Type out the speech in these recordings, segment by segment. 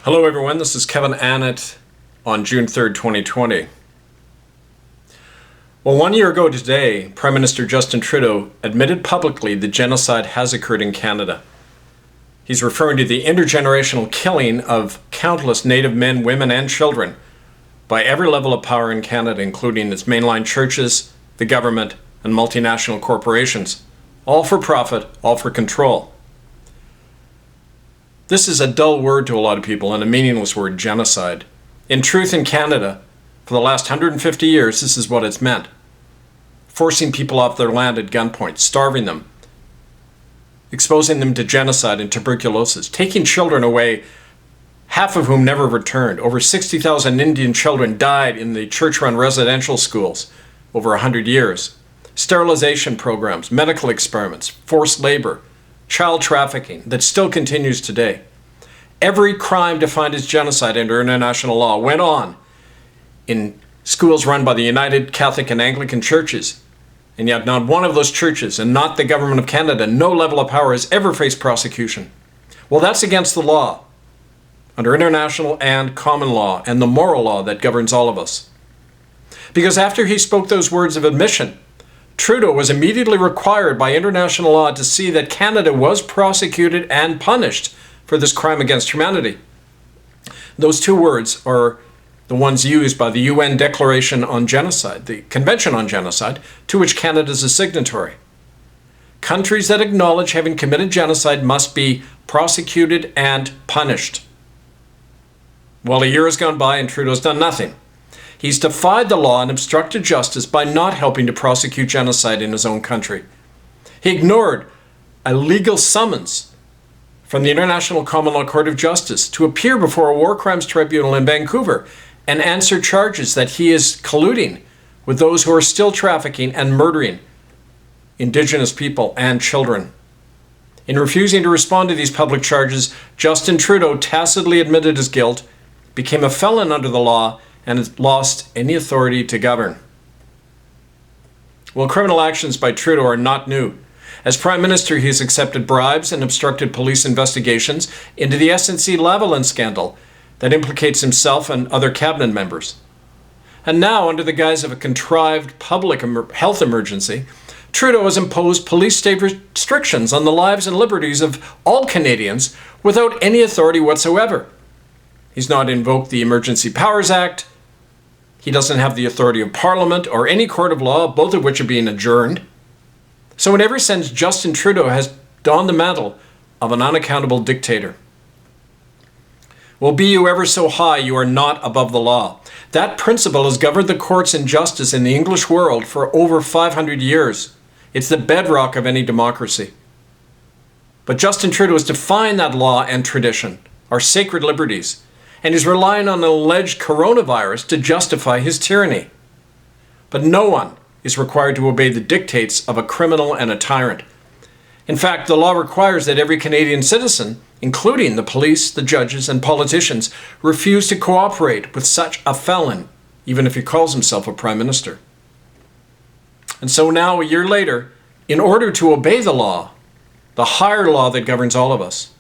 Hello everyone, this is Kevin Annett on June 3rd, 2020. Well, 1 year ago today, Prime Minister Justin Trudeau admitted publicly that genocide has occurred in Canada. He's referring to the intergenerational killing of countless Native men, women, and children by every level of power in Canada, including its mainline churches, the government, and multinational corporations, all for profit, all for control. This is a dull word to a lot of people and a meaningless word, genocide. In truth, in Canada, for the last 150 years, this is what it's meant. Forcing people off their land at gunpoint, starving them, exposing them to genocide and tuberculosis, taking children away, half of whom never returned. Over 60,000 Indian children died in the church-run residential schools over 100 years. Sterilization programs, medical experiments, forced labor, child trafficking that still continues today. Every crime defined as genocide under international law went on in schools run by the United Catholic and Anglican churches. And yet not one of those churches, and not the government of Canada, no level of power has ever faced prosecution. Well, that's against the law, under international and common law, and the moral law that governs all of us. Because after he spoke those words of admission, Trudeau was immediately required by international law to see that Canada was prosecuted and punished for this crime against humanity. Those two words are the ones used by the UN Declaration on Genocide, the Convention on Genocide, to which Canada is a signatory. Countries that acknowledge having committed genocide must be prosecuted and punished. Well, a year has gone by and Trudeau's done nothing. He's defied the law and obstructed justice by not helping to prosecute genocide in his own country. He ignored a legal summons from the International Common Law Court of Justice to appear before a war crimes tribunal in Vancouver and answer charges that he is colluding with those who are still trafficking and murdering Indigenous people and children. In refusing to respond to these public charges, Justin Trudeau tacitly admitted his guilt, became a felon under the law, and has lost any authority to govern. Well, criminal actions by Trudeau are not new. As Prime Minister, he has accepted bribes and obstructed police investigations into the SNC-Lavalin scandal that implicates himself and other cabinet members. And now, under the guise of a contrived public health emergency, Trudeau has imposed police state restrictions on the lives and liberties of all Canadians without any authority whatsoever. He's not invoked the Emergency Powers Act. He doesn't have the authority of Parliament or any court of law, both of which are being adjourned. So in every sense, Justin Trudeau has donned the mantle of an unaccountable dictator. Well, be you ever so high, you are not above the law. That principle has governed the courts and justice in the English world for over 500 years. It's the bedrock of any democracy. But Justin Trudeau has defined that law and tradition, our sacred liberties, and is relying on an alleged coronavirus to justify his tyranny. But no one is required to obey the dictates of a criminal and a tyrant. In fact, the law requires that every Canadian citizen, including the police, the judges, and politicians, refuse to cooperate with such a felon, even if he calls himself a prime minister. And so now, a year later, in order to obey the law, the higher law that governs all of us,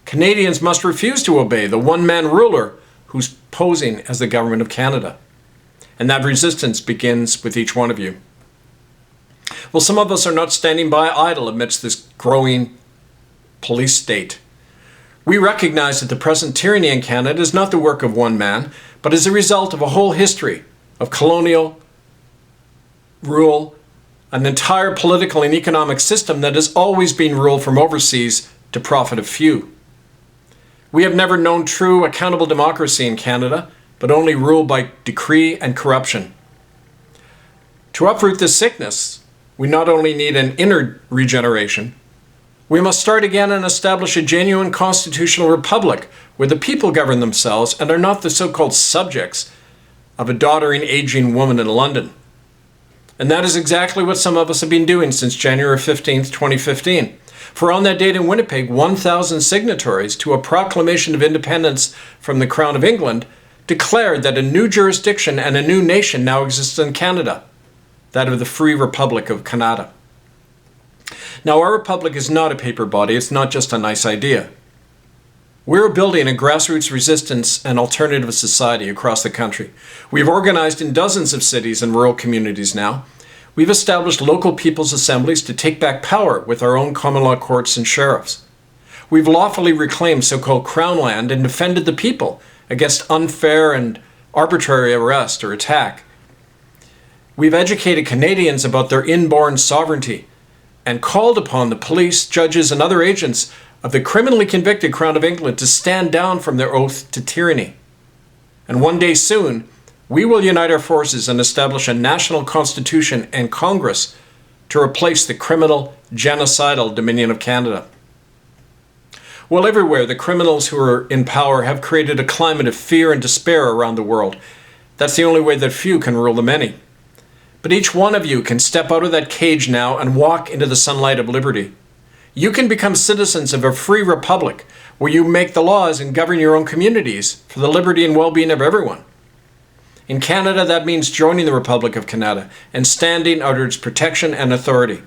Canadians must refuse to obey the one-man ruler who's posing as the government of Canada. And that resistance begins with each one of you. Well, some of us are not standing by idle amidst this growing police state. We recognize that the present tyranny in Canada is not the work of one man, but is a result of a whole history of colonial rule, an entire political and economic system that has always been ruled from overseas to profit of few. We have never known true accountable democracy in Canada, but only rule by decree and corruption. To uproot this sickness, we not only need an inner regeneration, we must start again and establish a genuine constitutional republic where the people govern themselves and are not the so-called subjects of a doddering, aging woman in London. And that is exactly what some of us have been doing since January 15th, 2015. For on that date in Winnipeg, 1,000 signatories to a proclamation of independence from the Crown of England declared that a new jurisdiction and a new nation now exists in Canada, that of the Free Republic of Canada. Now, our republic is not a paper body. It's not just a nice idea. We're building a grassroots resistance and alternative society across the country. We've organized in dozens of cities and rural communities now. We've established local people's assemblies to take back power with our own common law courts and sheriffs. We've lawfully reclaimed so-called crown land and defended the people against unfair and arbitrary arrest or attack. We've educated Canadians about their inborn sovereignty and called upon the police, judges, and other agents of the criminally convicted Crown of England to stand down from their oath to tyranny. And one day soon, we will unite our forces and establish a national constitution and Congress to replace the criminal, genocidal Dominion of Canada. Well, everywhere, the criminals who are in power have created a climate of fear and despair around the world. That's the only way that few can rule the many. But each one of you can step out of that cage now and walk into the sunlight of liberty. You can become citizens of a free republic where you make the laws and govern your own communities for the liberty and well-being of everyone. In Canada, that means joining the Republic of Canada and standing under its protection and authority.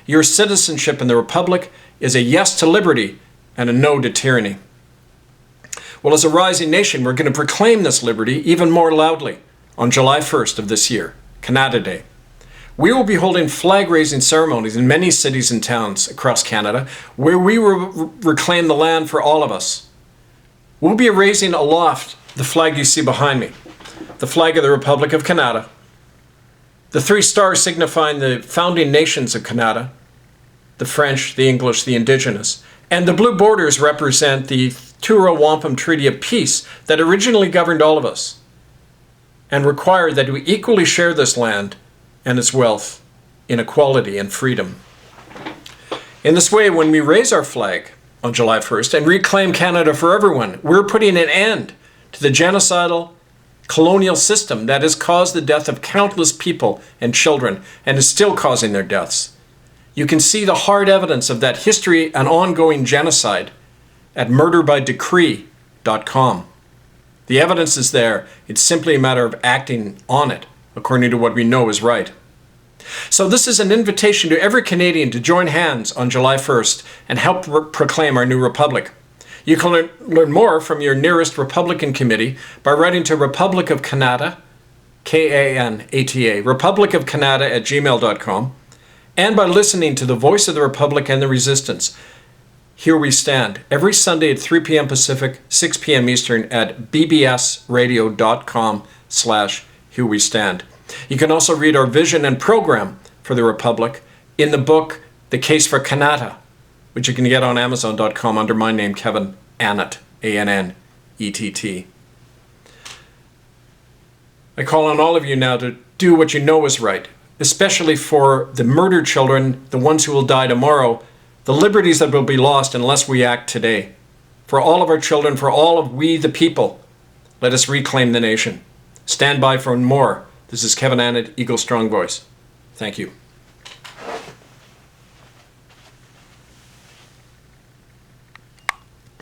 Your citizenship in the Republic is a yes to liberty and a no to tyranny. Well, as a rising nation, we're going to proclaim this liberty even more loudly on July 1st of this year, Canada Day. We will be holding flag-raising ceremonies in many cities and towns across Canada where we will reclaim the land for all of us. We'll be raising aloft the flag you see behind me, the flag of the Republic of Canada, the 3 stars signifying the founding nations of Canada, the French, the English, the Indigenous, and the blue borders represent the Truro Wampum Treaty of Peace that originally governed all of us and required that we equally share this land and its wealth in equality and freedom. In this way, when we raise our flag on July 1st and reclaim Canada for everyone, we're putting an end to the genocidal colonial system that has caused the death of countless people and children and is still causing their deaths. You can see the hard evidence of that history and ongoing genocide at murderbydecree.com. The evidence is there. It's simply a matter of acting on it according to what we know is right. So this is an invitation to every Canadian to join hands on July 1st and help proclaim our new republic. You can learn more from your nearest Republican committee by writing to Republic of Canada, K-A-N-A-T-A, republicofcanada@gmail.com, and by listening to the Voice of the Republic and the Resistance, Here We Stand, every Sunday at 3 p.m. Pacific, 6 p.m. Eastern at bbsradio.com/Here We Stand. You can also read our vision and program for the Republic in the book, The Case for Canada, which you can get on Amazon.com under my name, Kevin Annett, A-N-N-E-T-T. I call on all of you now to do what you know is right, especially for the murdered children, the ones who will die tomorrow, the liberties that will be lost unless we act today. For all of our children, for all of we the people, let us reclaim the nation. Stand by for more. This is Kevin Annett, Eagle Strong Voice. Thank you.